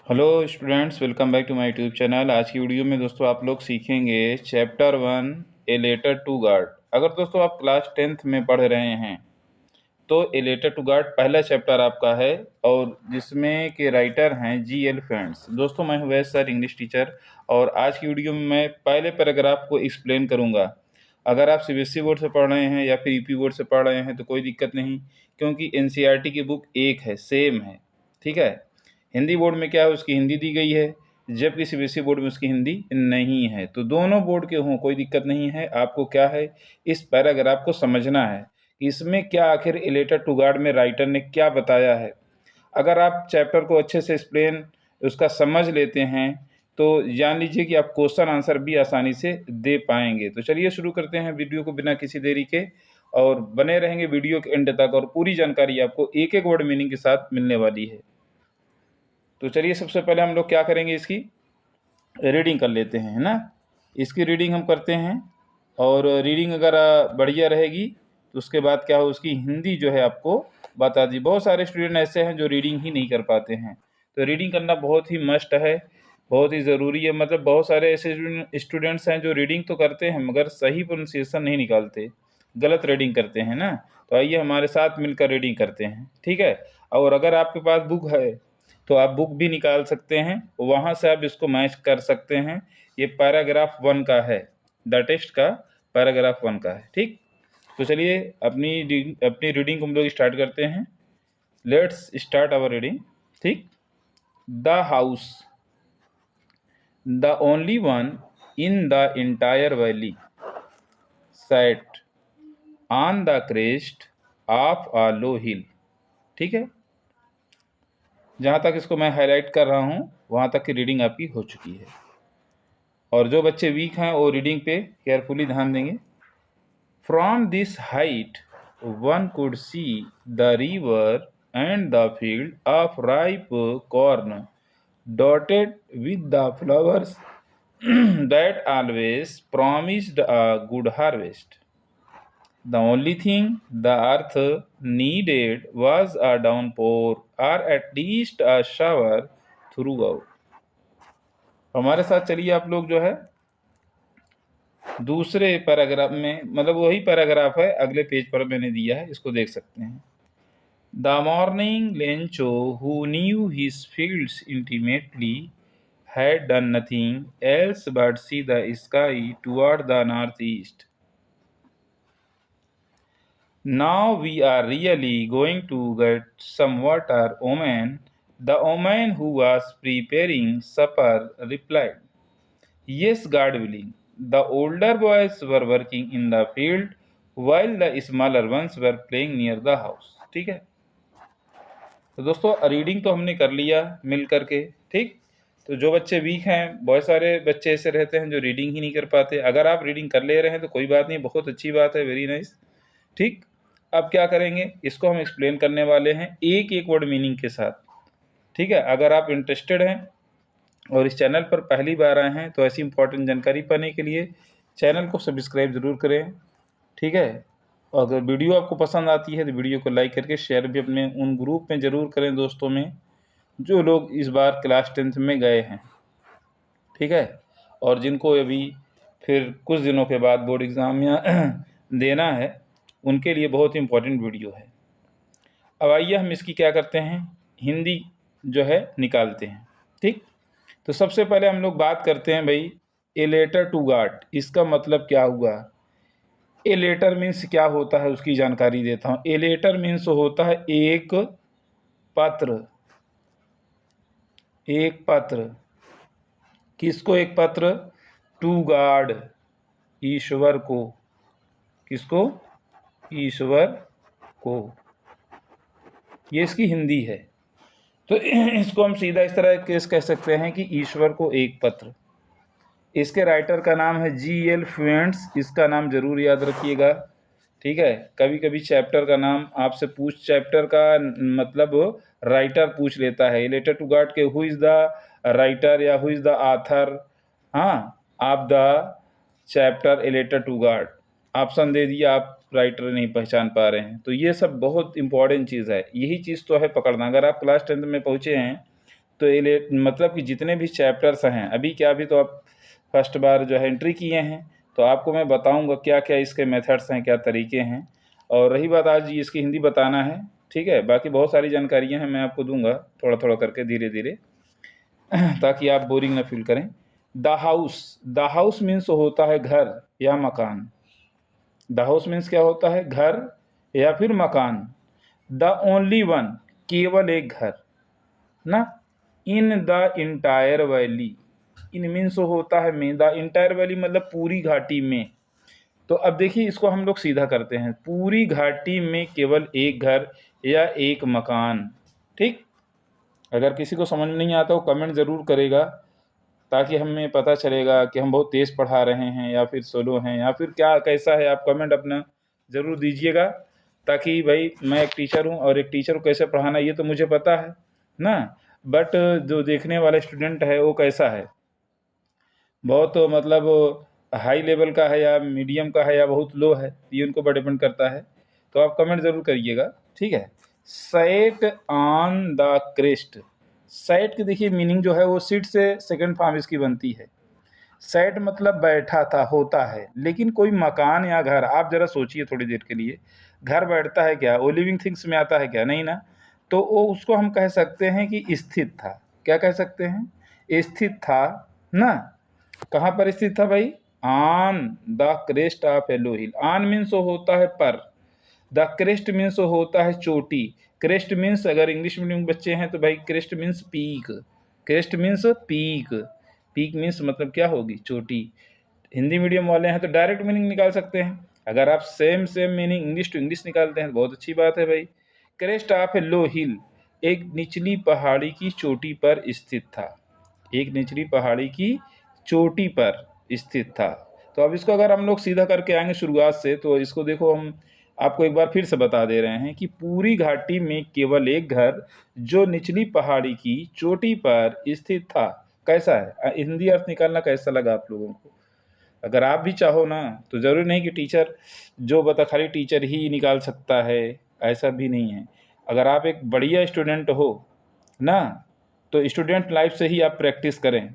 Hello students, welcome back to my YouTube channel. आज की video में दोस्तों आप लोग सीखेंगे chapter 1 A letter to God. अगर दोस्तों आप क्लास 10th में पढ़ रहे हैं तो ए लेटर टू गॉड पहला चैप्टर आपका है और जिसमें के राइटर हैं जी.एल. फ्रेंड्स। दोस्तों मैं हूं वैस सर, इंग्लिश टीचर, और आज की वीडियो में मैं पहले पैराग्राफ को एक्सप्लेन करूंगा। अगर आप सीबीएसई बोर्ड से पढ़ रहे हैं या फिर यूपी बोर्ड से पढ़ रहे हैं तो कोई दिक्कत नहीं, क्योंकि एनसीईआरटी की बुक एक है, सेम है। ठीक है। हिंदी बोर्ड में क्या है, उसकी हिंदी दी गई है, जबकि सीबीएसई बोर्ड में उसकी हिंदी नहीं है। तो दोनों बोर्ड के हों कोई दिक्कत नहीं है। आपको क्या है, इस पैराग्राफ को समझना है कि इसमें क्या आखिर ए लेटर टू गॉड में राइटर ने क्या बताया है। अगर आप चैप्टर को अच्छे से एक्सप्लेन उसका समझ लेते हैं तो जान लीजिए कि आप क्वेश्चन आंसर भी आसानी से दे पाएंगे। तो चलिए शुरू करते हैं वीडियो को बिना किसी देरी के, और बने रहेंगे वीडियो के एंड तक, और पूरी जानकारी आपको एक एक वर्ड मीनिंग के साथ मिलने वाली है। तो चलिए सबसे पहले हम लोग क्या करेंगे, इसकी रीडिंग कर लेते हैं, है ना। इसकी रीडिंग हम करते हैं, और रीडिंग अगर बढ़िया रहेगी तो उसके बाद क्या हो, उसकी हिंदी जो है आपको बता दी। बहुत सारे स्टूडेंट ऐसे हैं जो रीडिंग ही नहीं कर पाते हैं, तो रीडिंग करना बहुत ही मस्ट है, बहुत ही ज़रूरी है। मतलब बहुत सारे ऐसे स्टूडेंट्स हैं जो रीडिंग तो करते हैं मगर सही प्रोनाउंसिएशन नहीं निकालते, गलत रीडिंग करते हैं ना। तो आइए हमारे साथ मिलकर रीडिंग करते हैं, ठीक है। और अगर आपके पास बुक है तो आप बुक भी निकाल सकते हैं, वहाँ से आप इसको मैच कर सकते हैं। ये पैराग्राफ 1 का है, द टेस्ट का पैराग्राफ 1 का है, ठीक। तो चलिए अपनी रीडिंग को हम लोग स्टार्ट करते हैं। लेट्स स्टार्ट आवर रीडिंग, ठीक। The house, the only one in the entire valley, sat on the crest of a low hill. ठीक है, जहाँ तक इसको मैं हाईलाइट कर रहा हूँ वहाँ तक की रीडिंग आपकी हो चुकी है। और जो बच्चे वीक हैं वो रीडिंग पे केयरफुली ध्यान देंगे। From this height one could see the river and the field of ripe corn dotted with the flowers that always promised a good harvest. The only thing the earth needed was a downpour, or at least a shower throughout. हमारे साथ चलिए आप लोग जो है दूसरे paragraph में, मतलब वही पैराग्राफ है, अगले पेज पर मैंने दिया है, इसको देख सकते हैं। The morning Lencho who knew his fields intimately had done nothing else but see the sky toward the northeast. Now we are really going to get some water, woman. The woman who was preparing supper replied, yes, God willing. The older boys were working in the field while the smaller ones were playing near the house. ठीक है। तो दोस्तों reading तो हमने कर लिया मिल करके, ठीक। तो जो बच्चे वीक हैं, बहुत सारे बच्चे ऐसे रहते हैं जो रीडिंग ही नहीं कर पाते। अगर आप रीडिंग कर ले रहे हैं तो कोई बात नहीं, बहुत अच्छी बात है, वेरी नाइस, ठीक। अब क्या करेंगे, इसको हम एक्सप्लेन करने वाले हैं एक एक वर्ड मीनिंग के साथ, ठीक है। अगर आप इंटरेस्टेड हैं और इस चैनल पर पहली बार आए हैं तो ऐसी इंपॉर्टेंट जानकारी पाने के लिए चैनल को सब्सक्राइब ज़रूर करें, ठीक है। और अगर वीडियो आपको पसंद आती है तो वीडियो को लाइक करके शेयर भी अपने उन ग्रुप में ज़रूर करें दोस्तों में जो लोग इस बार क्लास 10th में गए हैं, ठीक है। और जिनको अभी फिर कुछ दिनों के बाद बोर्ड एग्ज़ाम या देना है, उनके लिए बहुत इंपॉर्टेंट वीडियो है। अब आइए हम इसकी क्या करते हैं, हिंदी जो है निकालते हैं, ठीक। तो सबसे पहले हम लोग बात करते हैं भाई, ए लेटर टू गॉड, इसका मतलब क्या हुआ। ए लेटर मीन्स क्या होता है उसकी जानकारी देता हूँ। ए लेटर मीन्स होता है एक पत्र, एक पत्र। किसको एक पत्र, टू गॉड, ईश्वर को। किसको, ईश्वर को। ये इसकी हिंदी है। तो इसको हम सीधा इस तरह केस कह सकते हैं कि ईश्वर को एक पत्र। इसके राइटर का नाम है जी.एल. फ्रेंड्स, इसका नाम जरूर याद रखिएगा, ठीक है। कभी कभी चैप्टर का नाम आपसे चैप्टर का मतलब राइटर पूछ लेता है। लेटर टू गॉड के हु इज़ द राइटर या हु इज़ द आथर, हाँ, आप the chapter a letter to God, option दे दिया, आप राइटर नहीं पहचान पा रहे हैं। तो ये सब बहुत इंपॉर्टेंट चीज़ है, यही चीज़ तो है पकड़ना। अगर आप क्लास 10th में पहुँचे हैं तो मतलब कि जितने भी चैप्टर्स हैं, अभी क्या, अभी तो आप फर्स्ट बार जो है एंट्री किए हैं, तो आपको मैं बताऊंगा क्या क्या इसके मेथड्स हैं, क्या तरीके हैं। और रही बात आज इसकी हिंदी बताना है, ठीक है। बाकी बहुत सारी जानकारियां हैं, मैं आपको दूंगा थोड़ा थोड़ा करके, धीरे धीरे, ताकि आप बोरिंग ना फील करें। द हाउस मीन्स होता है घर या मकान। द हाउस मीन्स क्या होता है, घर या फिर मकान। द ओनली वन, केवल एक घर ना। इन the entire valley, in means होता है में, द इंटायर वैली मतलब पूरी घाटी में। तो अब देखिए इसको हम लोग सीधा करते हैं, पूरी घाटी में केवल एक घर या एक मकान, ठीक। अगर किसी को समझ में नहीं आता वो कमेंट ज़रूर करेगा, ताकि हमें पता चलेगा कि हम बहुत तेज़ पढ़ा रहे हैं या फिर स्लो हैं या फिर क्या कैसा है। आप कमेंट अपना ज़रूर दीजिएगा, ताकि भाई मैं एक टीचर हूँ और एक टीचर को कैसे पढ़ाना ये तो मुझे पता है ना, बट जो देखने वाला स्टूडेंट है वो कैसा है, बहुत मतलब हाई लेवल का है या मीडियम का है या बहुत लो है, ये उनको पर डिपेंड करता है। तो आप कमेंट ज़रूर करिएगा, ठीक है। Set on the crest, set की देखिए मीनिंग जो है वो सीट से सेकंड फॉर्म इसकी बनती है। सेट मतलब बैठा था, होता है। लेकिन कोई मकान या घर, आप जरा सोचिए थोड़ी देर के लिए, घर बैठता है क्या, वो लिविंग थिंग्स में आता है क्या, नहीं ना। तो वो उसको हम कह सकते हैं कि स्थित था। क्या कह सकते हैं, स्थित था ना। कहाँ पर स्थित था भाई, on the crest of yellow hill. On means होता है पर, द क्रेस्ट मीन्स होता है चोटी। क्रेस्ट मीन्स, अगर इंग्लिश मीडियम बच्चे हैं तो भाई crest means peak, crest means peak, peak means मतलब क्या होगी, चोटी। हिंदी मीडियम वाले हैं तो डायरेक्ट मीनिंग निकाल सकते हैं। अगर आप same same meaning English to English निकालते हैं तो बहुत अच्छी बात है भाई। क्रेस्ट ऑफ ए लो हिल, एक निचली पहाड़ी की चोटी पर स्थित था, एक निचली पहाड़ी की चोटी पर स्थित था। तो अब इसको अगर हम लोग सीधा करके आएंगे शुरुआत से, तो इसको देखो, हम आपको एक बार फिर से बता दे रहे हैं कि पूरी घाटी में केवल एक घर जो निचली पहाड़ी की चोटी पर स्थित था। कैसा है, हिंदी अर्थ निकालना कैसा लगा आप लोगों को। अगर आप भी चाहो ना तो ज़रूरी नहीं कि टीचर जो बता खाली टीचर ही निकाल सकता है, ऐसा भी नहीं है। अगर आप एक बढ़िया स्टूडेंट हो ना, तो स्टूडेंट लाइफ से ही आप प्रैक्टिस करें,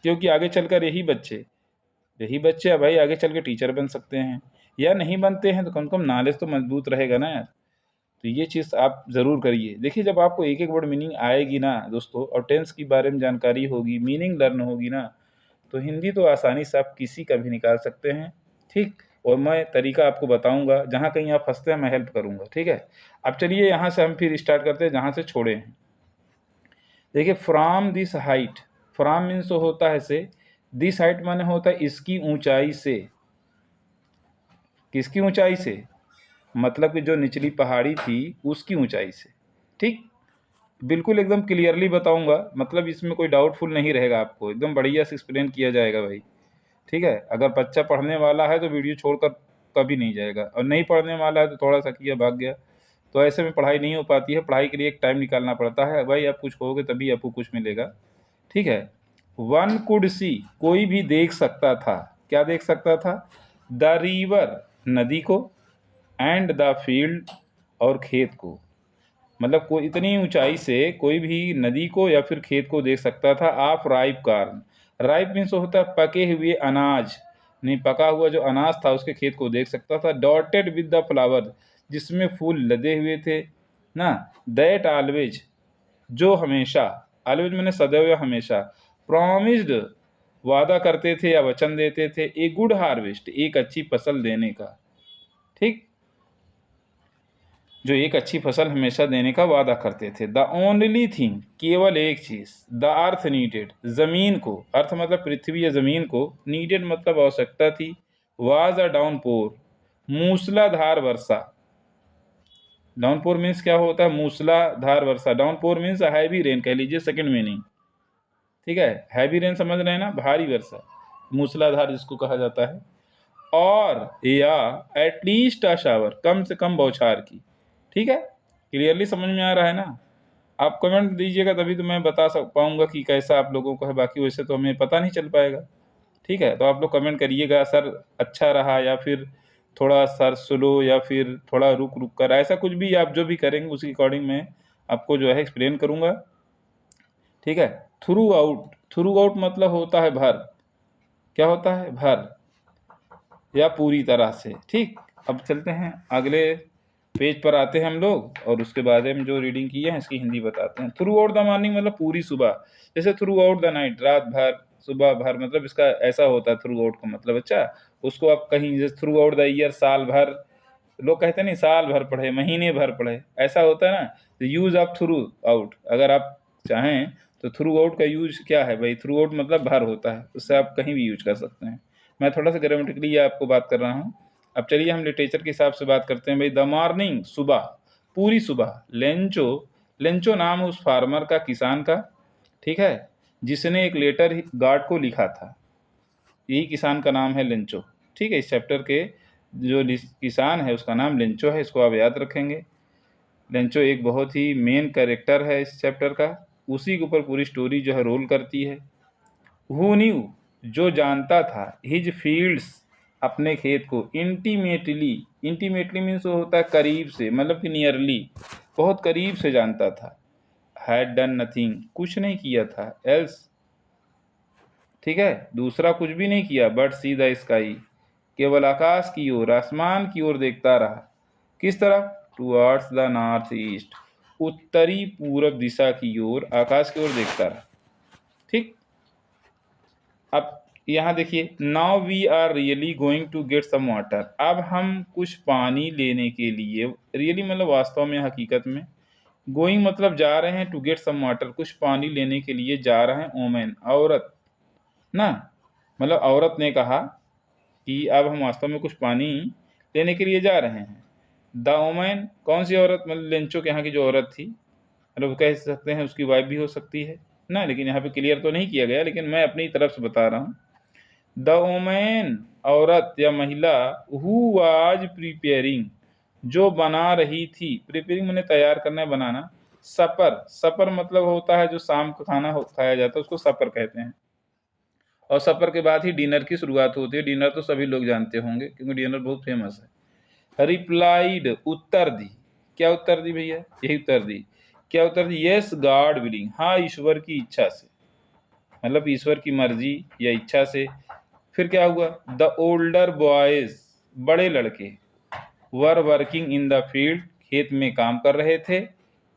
क्योंकि आगे चलकर यही बच्चे भाई आगे चल के टीचर बन सकते हैं, या नहीं बनते हैं तो कम से कम नॉलेज तो मजबूत रहेगा ना यार। तो ये चीज़ आप ज़रूर करिए। देखिए जब आपको एक एक वर्ड मीनिंग आएगी ना दोस्तों, और टेंस के बारे में जानकारी होगी, मीनिंग लर्न होगी ना, तो हिंदी तो आसानी से आप किसी का भी निकाल सकते हैं, ठीक। और मैं तरीका आपको बताऊंगा, जहाँ कहीं आप फंसते हैं मैं हेल्प करूंगा, ठीक है। अब चलिए यहाँ से हम फिर स्टार्ट करते हैं जहाँ से छोड़े हैं। देखिए from this height, from means तो होता है से, दिस हाइट माने होता है इसकी ऊंचाई से। किसकी ऊंचाई से, मतलब कि जो निचली पहाड़ी थी उसकी ऊंचाई से, ठीक। बिल्कुल एकदम क्लियरली बताऊंगा, मतलब इसमें कोई डाउटफुल नहीं रहेगा, आपको एकदम बढ़िया से एक्सप्लेन किया जाएगा भाई, ठीक है। अगर बच्चा पढ़ने वाला है तो वीडियो छोड़कर कभी नहीं जाएगा, और नहीं पढ़ने वाला है तो थोड़ा सा किया भाग गया, तो ऐसे में पढ़ाई नहीं हो पाती है। पढ़ाई के लिए एक टाइम निकालना पड़ता है भाई, आप कुछ कहोगे तभी आपको कुछ मिलेगा, ठीक है। वन कुड सी, कोई भी देख सकता था। क्या देख सकता था, द रिवर, नदी को, एंड द फील्ड, और खेत को। मतलब कोई इतनी ऊंचाई से कोई भी नदी को या फिर खेत को देख सकता था। आप राइप कार्न, राइप मीन्स होता है पके हुए अनाज, नहीं पका हुआ जो अनाज था उसके खेत को देख सकता था। डॉटेड विद द फ्लावर, जिसमें फूल लदे हुए थे ना। दैट ऑलवेज, जो हमेशा, ऑलवेज मैंने सदैव या हमेशा। प्रॉमिस्ड, वादा करते थे या वचन देते थे। ए गुड हार्वेस्ट, एक अच्छी फसल देने का, ठीक। जो एक अच्छी फसल हमेशा देने का वादा करते थे। द ओनली थिंग, केवल एक चीज। द अर्थ नीडेड, जमीन को, अर्थ मतलब पृथ्वी या जमीन को, नीडेड मतलब आवश्यकता थी। वाज अ डाउनपोर, मूसलाधार वर्षा। डाउनपोर मीन्स क्या होता है, मूसलाधार वर्षा। डाउनपोर मीन्स हैवी रेन कह लीजिए, सेकंड मीनिंग, ठीक है। हैवी रेन समझ रहे हैं ना, भारी वर्षा, मूसलाधार जिसको कहा जाता है। और या एटलीस्ट अ शावर, कम से कम बौछार की, ठीक है। क्लियरली समझ में आ रहा है ना। आप कमेंट दीजिएगा तभी तो मैं बता पाऊंगा कि कैसा आप लोगों को है, बाकी वैसे तो हमें पता नहीं चल पाएगा, ठीक है। तो आप लोग कमेंट करिएगा, सर अच्छा रहा या फिर थोड़ा सर स्लो या फिर थोड़ा रुक रुक कर, ऐसा कुछ भी आप जो भी करेंगे उसके अकॉर्डिंग मैं आपको जो है एक्सप्लेन करूंगा, ठीक है। थ्रू आउट मतलब होता है भर, क्या होता है, भर या पूरी तरह से। ठीक, अब चलते हैं अगले पेज पर आते हैं हम लोग, और उसके बाद हम जो रीडिंग की है इसकी हिंदी बताते हैं। थ्रू आउट द मॉर्निंग मतलब पूरी सुबह, जैसे थ्रू आउट द नाइट रात भर, सुबह भर, मतलब इसका ऐसा होता है थ्रू आउट का मतलब। अच्छा, उसको आप कहीं जैसे थ्रू आउट द ईयर साल भर, लोग कहते हैं नहीं साल भर पढ़े, महीने भर पढ़े, ऐसा होता है ना। तो यूज ऑफ थ्रू आउट, अगर आप चाहें तो थ्रू आउट का यूज क्या है भाई, थ्रू आउट मतलब भर होता है, उससे आप कहीं भी यूज कर सकते हैं। मैं थोड़ा सा ग्रामेटिकली आपको बात कर रहा हूँ। अब चलिए हम लिटरेचर के हिसाब से बात करते हैं भाई। द मॉर्निंग सुबह, पूरी सुबह। लेंचो, लेंचो नाम उस फार्मर का, किसान का, ठीक है, जिसने एक लेटर गार्ड को लिखा था। यही किसान का नाम है लेंचो। ठीक है, इस चैप्टर के जो किसान है उसका नाम लेंचो है, इसको आप याद रखेंगे। लेंचो एक बहुत ही मेन कैरेक्टर है इस चैप्टर का, उसी के ऊपर पूरी स्टोरी जो है रोल करती है। हु न्यू, जो जानता था, हिज फील्ड्स, अपने खेत को, इंटीमेटली, इंटीमेटली मीन्स वो होता है करीब से, मतलब कि नियरली, बहुत करीब से जानता था। हैड डन नथिंग, कुछ नहीं किया था, एल्स, ठीक है, दूसरा कुछ भी नहीं किया, बट सी द स्काई, केवल आकाश की ओर, आसमान की ओर देखता रहा। किस तरफ, टुवर्ड्स द नॉर्थ ईस्ट, उत्तरी पूरब दिशा की ओर, आकाश की ओर देखता रहा। ठीक, अब यहाँ देखिए, now we are really going to get some water, अब हम कुछ पानी लेने के लिए, रियली मतलब वास्तव में, हकीकत में, गोइंग मतलब जा रहे हैं, टू गेट सम वाटर कुछ पानी लेने के लिए जा रहे हैं, ओमेन औरत ना, मतलब औरत ने कहा कि अब हम वास्तव में कुछ पानी लेने के लिए जा रहे हैं। द ओमेन, कौन सी औरत, मतलब लेंचो के यहाँ की जो औरत थी, मतलब कह सकते हैं उसकी वाइफ भी हो सकती है ना, लेकिन यहाँ पे क्लियर तो नहीं किया गया, लेकिन मैं अपनी तरफ से बता रहा हूँ। द वोमेन, औरत या महिला, हु वाज प्रिपेयरिंग, जो बना रही थी, प्रिपेयरिंग मैंने तैयार करना है, बनाना। सपर, सपर मतलब होता है जो शाम का खाना खाया जाता है, उसको सपर कहते हैं। और सपर के बाद ही डिनर की शुरुआत होती है। डिनर तो सभी लोग जानते होंगे क्योंकि डिनर बहुत फेमस है। रिप्लाइड, उत्तर दी, क्या उत्तर दी भैया, यही उत्तर दी, क्या उत्तर दी, यस गॉड विलिंग, हाँ ईश्वर की इच्छा से, मतलब ईश्वर की मर्जी या इच्छा से। फिर क्या हुआ, द ओल्डर बॉयज, बड़े लड़के, were working in the field, खेत में काम कर रहे थे,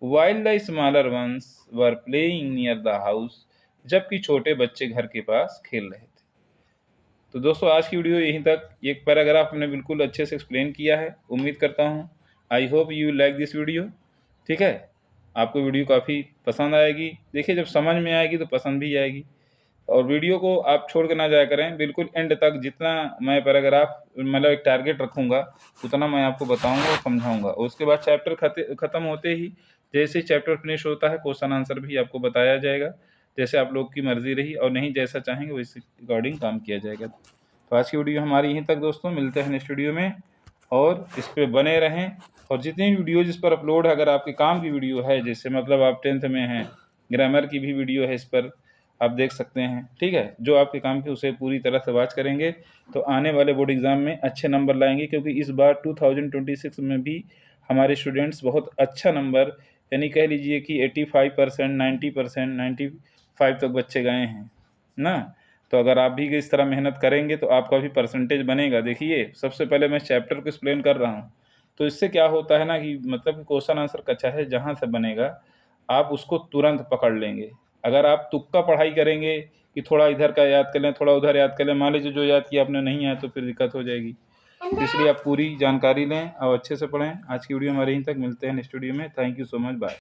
while the smaller ones were playing near the house, जबकि छोटे बच्चे घर के पास खेल रहे थे। तो दोस्तों आज की वीडियो यहीं तक, एक पैराग्राफ हमने बिल्कुल अच्छे से एक्सप्लेन किया है। उम्मीद करता हूँ I hope you like this video. ठीक है, आपको वीडियो काफ़ी पसंद आएगी। देखिए जब समझ में आएगी तो पसंद भी आएगी। और वीडियो को आप छोड़ के ना जाया करें, बिल्कुल एंड तक, जितना मैं पैराग्राफ मतलब एक टारगेट रखूंगा उतना मैं आपको बताऊंगा और समझाऊंगा। उसके बाद चैप्टर खत्म होते ही, जैसे चैप्टर फिनिश होता है, क्वेश्चन आंसर भी आपको बताया जाएगा, जैसे आप लोग की मर्जी रही, और नहीं जैसा चाहेंगे वैसे अकॉर्डिंग काम किया जाएगा। तो आज की वीडियो हमारी यहीं तक दोस्तों, मिलते हैं नेक्स्ट वीडियो में, और इस पर बने रहें। और जितनी वीडियो जिस पर अपलोड है, अगर आपके काम की वीडियो है, जैसे मतलब आप 10th में हैं, ग्रामर की भी वीडियो है, इस पर आप देख सकते हैं। ठीक है, जो आपके काम की उसे पूरी तरह से वॉच करेंगे तो आने वाले बोर्ड एग्जाम में अच्छे नंबर लाएंगे, क्योंकि इस बार 2026 में भी हमारे स्टूडेंट्स बहुत अच्छा नंबर, यानी कह लीजिए कि 85%, 90%, 95 तक बच्चे गए हैं ना। तो अगर आप भी इस तरह मेहनत करेंगे तो आपका भी परसेंटेज बनेगा। देखिए सबसे पहले मैं चैप्टर को एक्सप्लेन कर रहा हूँ, तो इससे क्या होता है ना कि मतलब क्वेश्चन आंसर का चाहे जहाँ से बनेगा आप उसको तुरंत पकड़ लेंगे। अगर आप तुक्का पढ़ाई करेंगे कि थोड़ा इधर का याद कर लें, थोड़ा उधर याद कर लें, मान लीजिए जो याद किया आपने नहीं आया तो फिर दिक्कत हो जाएगी। तो इसलिए आप पूरी जानकारी लें और अच्छे से पढ़ें। आज की वीडियो हमारे यहीं तक, मिलते हैं नेक्स्ट वीडियो में। Thank you so much, bye.